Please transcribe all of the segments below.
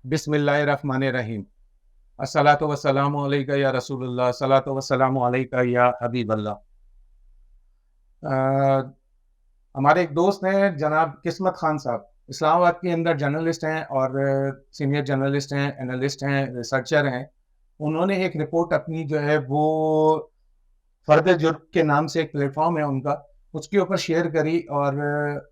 बिस्मिल्लाहिर्रहमानिर्रहीम। अस्सलातु वस्सलामु अलैका या रसूलुल्लाह, अस्सलातु वस्सलामु अलैका या हबीबल्लाह। अ, हमारे एक दोस्त हैं जनाब किस्मत खान साहब, इस्लामाबाद के अंदर जर्नलिस्ट हैं और सीनियर जर्नलिस्ट हैं, एनालिस्ट हैं, रिसर्चर हैं। उन्होंने एक रिपोर्ट अपनी जो है वो फर्द जुर्म के नाम से एक प्लेटफॉर्म है उनका, उसके ऊपर शेयर करी और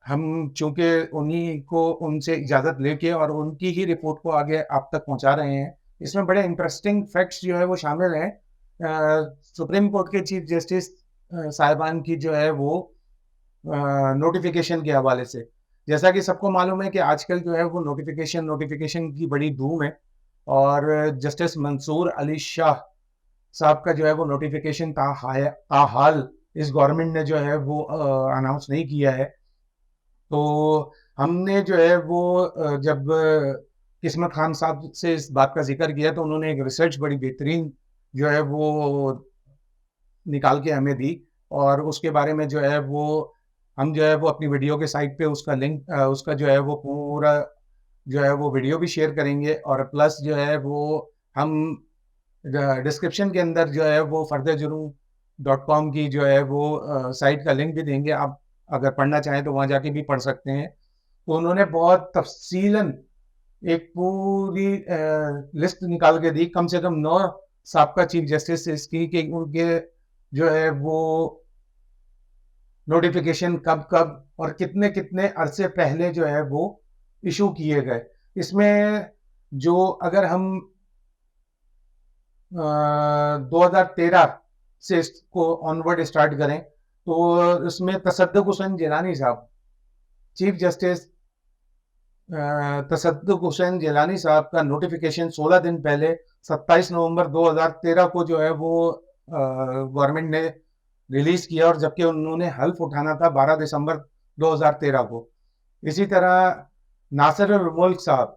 हम चूंकि उन्हीं को उनसे इजाज़त लेके और उनकी ही रिपोर्ट को आगे आप तक पहुंचा रहे हैं। इसमें बड़े इंटरेस्टिंग फैक्ट्स जो है वो शामिल हैं। सुप्रीम कोर्ट के चीफ जस्टिस साहिबान की जो है वो नोटिफिकेशन के हवाले से, जैसा कि सबको मालूम है कि आजकल जो है वो नोटिफिकेशन नोटिफिकेशन की बड़ी धूम है और जस्टिस मंसूर अली शाह साहब का जो है वो नोटिफिकेशन ताहाल इस गवर्नमेंट ने जो है वो अनाउंस नहीं किया है। तो हमने जो है वो जब किस्मत खान साहब से इस बात का जिक्र किया तो उन्होंने एक रिसर्च बड़ी बेहतरीन जो है वो निकाल के हमें दी और उसके बारे में जो है वो हम जो है वो अपनी वीडियो के साइट पे उसका लिंक उसका जो है वो पूरा जो है वो वीडियो भी शेयर करेंगे और प्लस जो है वो हम डिस्क्रिप्शन के अंदर जो है वो furtherjurum.com की जो है वो साइट का लिंक भी देंगे। आप अगर पढ़ना चाहें तो वहाँ जाके भी पढ़ सकते हैं। तो उन्होंने बहुत तफसीलन एक पूरी लिस्ट निकाल के दी, कम से कम 9 साबका चीफ जस्टिस इसकी कि उनके जो है वो नोटिफिकेशन कब कब और कितने कितने अरसे पहले जो है वो इशू किए गए। इसमें जो अगर हम 2013 से इसको ऑनवर्ड स्टार्ट करें तो इसमें तसद्दुक हुसैन जिलानी साहब, चीफ जस्टिस तसद्दुक हुसैन जिलानी साहब का नोटिफिकेशन 16 दिन पहले 27 नवंबर 2013 को जो है वो गवर्नमेंट ने रिलीज किया और जबकि उन्होंने हल्फ उठाना था 12 दिसंबर 2013 को। इसी तरह नासिर उल मुल्क साहब,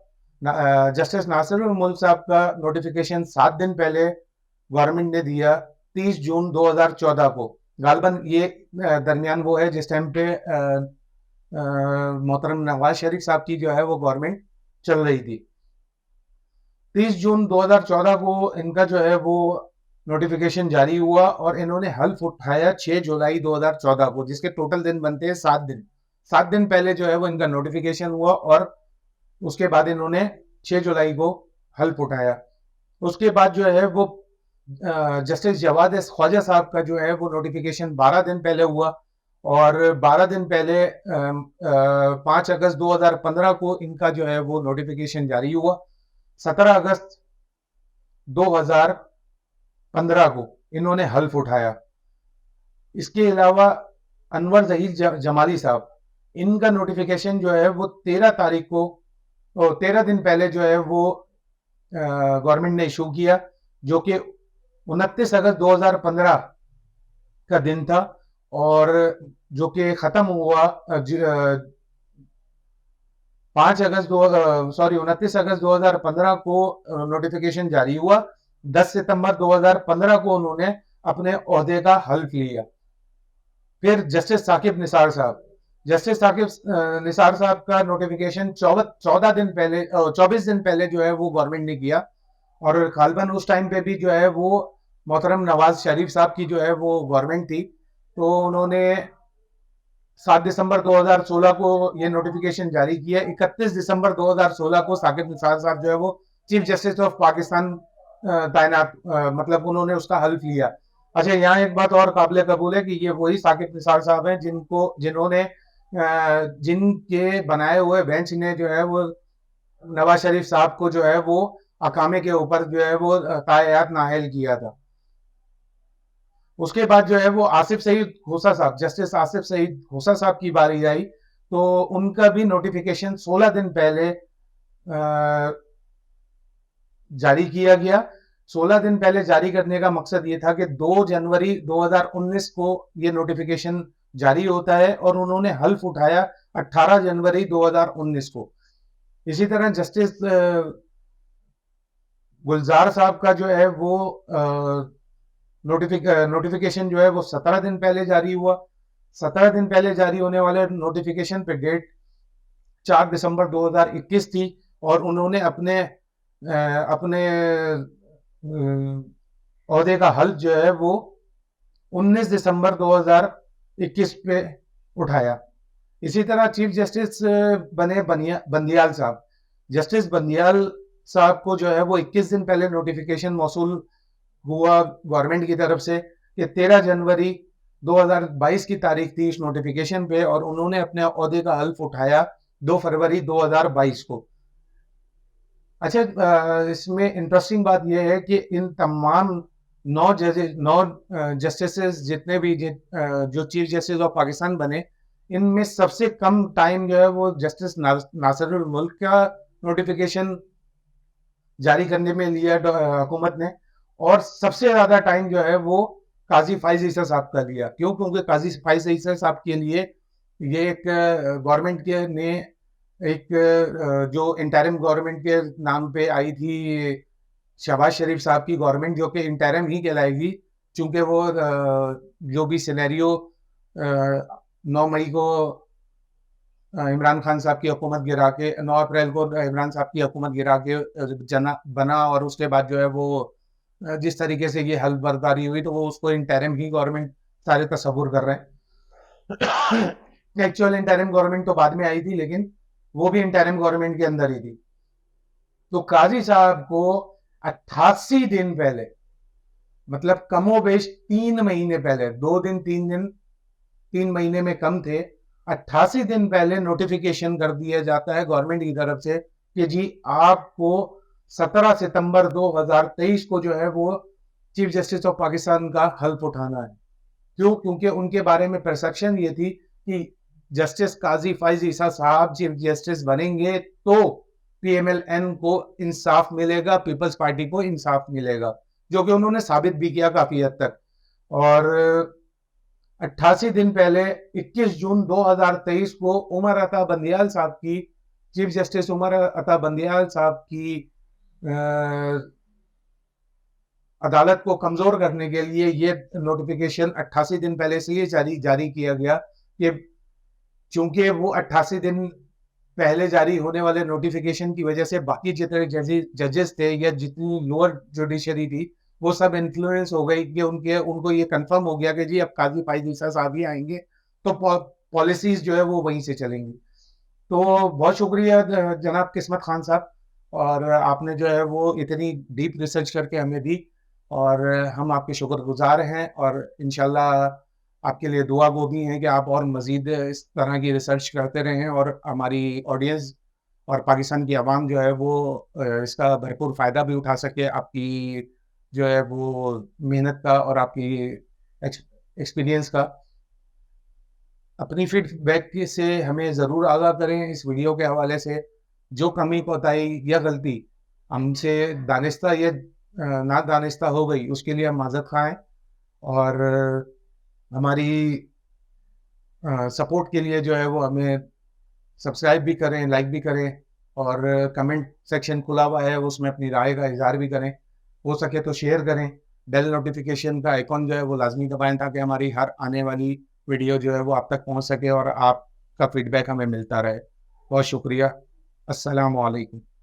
जस्टिस नासिर उल मुल्क साहब का नोटिफिकेशन 7 दिन पहले गवर्नमेंट ने दिया 30 जून 2014 को। गालबन ये दरमियान वो है जिस टाइम पे मोहतरम नवाज शरीफ साहब की जो है वो गवर्नमेंट चल रही थी। 30 जून 2014 को इनका जो है वो नोटिफिकेशन जारी हुआ और इन्होंने हल्फ उठाया 6 जुलाई 2014 को, जिसके टोटल दिन बनते हैं 7 दिन। 7 दिन पहले जो है वो इनका नोटिफिकेशन हुआ और उसके बाद इन्होंने 6 जुलाई को हल्फ उठाया। उसके बाद जो है वो जस्टिस जवाद ख्वाजा साहब का जो है वो नोटिफिकेशन 12 दिन पहले हुआ और 12 दिन पहले 5 अगस्त 2015 को इनका जो है वो नोटिफिकेशन जारी हुआ। 17 अगस्त 2015 को इन्होंने हल्फ उठाया। इसके अलावा अनवर जहीर जमाली साहब, इनका नोटिफिकेशन जो है वो 13 तारीख को 13 दिन पहले जो है वो गवर्नमेंट ने इशू किया, जो कि 29 अगस्त 2015 का दिन था और जो कि खत्म हुआ 29 अगस्त 2015 को नोटिफिकेशन जारी हुआ। 10 सितंबर 2015 को उन्होंने अपने ओहदे का हल्फ लिया। फिर जस्टिस साकिब निसार साहब, जस्टिस साकिब निसार साहब का नोटिफिकेशन 24 दिन पहले जो है वो गवर्नमेंट ने किया और गालबन उस टाइम पे भी जो है वो मोहतरम नवाज शरीफ साहब की जो है वो गवर्नमेंट थी। तो उन्होंने 7 दिसंबर 2016 को ये नोटिफिकेशन जारी किया। 31 दिसंबर 2016 को साकिब निसार साहब जो है वो चीफ जस्टिस ऑफ पाकिस्तान तैनात मतलब उन्होंने उसका हल्फ लिया। अच्छा, यहाँ एक बात और काबिल कबूल है कि ये वही साकिब निसार साहब हैं जिन्होंने जिनके बनाए हुए बेंच ने जो है वो नवाज शरीफ साहब को जो है वो अकामे के ऊपर जो है वो तायात नाहल किया था। उसके बाद जो है वो आसिफ सईद खोसा साहब, जस्टिस आसिफ सईद खोसा साहब की बारी आई तो उनका भी नोटिफिकेशन 16 दिन पहले जारी किया गया। 16 दिन पहले जारी करने का मकसद ये था कि 2 जनवरी 2019 को ये नोटिफिकेशन जारी होता है और उन्होंने हल्फ उठाया 18 जनवरी 2019 को। इसी तरह जस्टिस गुलजार साहब का जो है वो नोटिफिकेशन जो है वो 17 दिन पहले जारी हुआ। 17 दिन पहले जारी होने वाले नोटिफिकेशन पे डेट 4 दिसंबर 2021 थी और उन्होंने अपने ओहदे का हल्फ जो है वो 19 दिसंबर 2021 पे उठाया। इसी तरह चीफ जस्टिस बने बंदियाल साहब। जस्टिस बंदियाल साहब को जो है वो 21 दिन पहले नोटिफिकेशन मौसूल हुआ गवर्नमेंट की तरफ से कि 13 जनवरी 2022 की तारीख थी इस नोटिफिकेशन पे, और उन्होंने अपने ओहदे का हल्फ उठाया 2 फरवरी 2022 को। अच्छा, इसमें इंटरेस्टिंग बात यह है कि इन तमाम 9 जस्टिस जितने भी जो चीफ जस्टिस ऑफ पाकिस्तान बने, इनमें सबसे कम टाइम जो है वो जस्टिस नासिरुल मुल्क का नोटिफिकेशन जारी करने में लिया हुकूमत ने, और सबसे ज्यादा टाइम जो है वो काजी फाइज ईसा साहब का लिया। क्यों? क्योंकि काजी फाइज ईसा साहब के लिए ये एक गवर्नमेंट के ने एक जो इंटरिम गवर्नमेंट के नाम पे आई थी शहबाज शरीफ साहब की गवर्नमेंट, जो कि इंटरिम ही कहलाएगी, चूंकि वो जो भी सिनेरियो 9 मई को इमरान खान साहब की हुकूमत गिरा के 9 अप्रैल को इमरान साहब की हुकूमत गिरा के जना बना, और उसके बाद जो है वो जिस तरीके से ये हल्फ बर्दारी हुई, तो वो उसको इंटरिम ही गवर्नमेंट सारे तस्वुर कर रहे हैं। एक्चुअल इंटरिम गवर्नमेंट तो बाद में आई थी, लेकिन वो भी इंटरिम गवर्नमेंट के अंदर ही थी। तो काजी साहब को 88 दिन पहले, मतलब कमोबेश 3 महीने पहले, 2 दिन 3 दिन 3 महीने में कम थे, 88 दिन पहले नोटिफिकेशन कर दिया जाता है गवर्नमेंट की तरफ से कि जी आपको 17 सितंबर 2023 को जो है वो चीफ जस्टिस ऑफ पाकिस्तान का हल्फ उठाना है। क्यों? क्योंकि उनके बारे में परसेप्शन ये थी कि जस्टिस काजी फाइज ईसा साहब चीफ जस्टिस बनेंगे तो पीएमएलएन को इंसाफ मिलेगा, पीपल्स पार्टी को इंसाफ मिलेगा, जो कि उन्होंने साबित भी किया काफी हद तक। और 88 दिन पहले 21 जून 2023 को उमर अता बंदियाल साहब की, चीफ जस्टिस उमर अता बंदियाल साहब की अदालत को कमजोर करने के लिए ये नोटिफिकेशन 88 दिन पहले से ये जारी किया गया कि चूंकि वो 88 दिन पहले जारी होने वाले नोटिफिकेशन की वजह से बाकी जितने जजेस थे या जितनी लोअर जुडिशरी थी, वो सब इन्फ्लुएंस हो गई कि उनको ये कंफर्म हो गया कि जी अब काजी फाइज ईसा साहब ही आएंगे, तो पॉलिसीज जो है वो वहीं से चलेंगी। तो बहुत शुक्रिया जनाब किस्मत खान साहब, और आपने जो है वो इतनी डीप रिसर्च करके हमें दी, और हम आपके शुक्रगुजार हैं, और इंशाल्लाह आपके लिए दुआ गो भी है कि आप और मज़ीद इस तरह की रिसर्च करते रहें, और हमारी ऑडियंस और पाकिस्तान की आवाम जो है वो इसका भरपूर फ़ायदा भी उठा सके, आपकी जो है वो मेहनत का और आपकी एक्सपीरियंस का। अपनी फीडबैक से हमें ज़रूर आगाह करें इस वीडियो के हवाले से। जो कमी कोताही या गलती हमसे दानिस्ता या ना दानिस्ता हो गई, उसके लिए हम माज़रत खा हैं, और हमारी सपोर्ट के लिए जो है वो हमें सब्सक्राइब भी करें, लाइक भी करें, और कमेंट सेक्शन खुला हुआ है, उसमें अपनी राय का इजहार भी करें। हो सके तो शेयर करें। बेल नोटिफिकेशन का आइकॉन जो है वो लाजमी दबाएं, ताकि हमारी हर आने वाली वीडियो जो है वो आप तक पहुंच सके और आपका फीडबैक हमें मिलता रहे। बहुत शुक्रिया। अस्सलामु अलैकुम।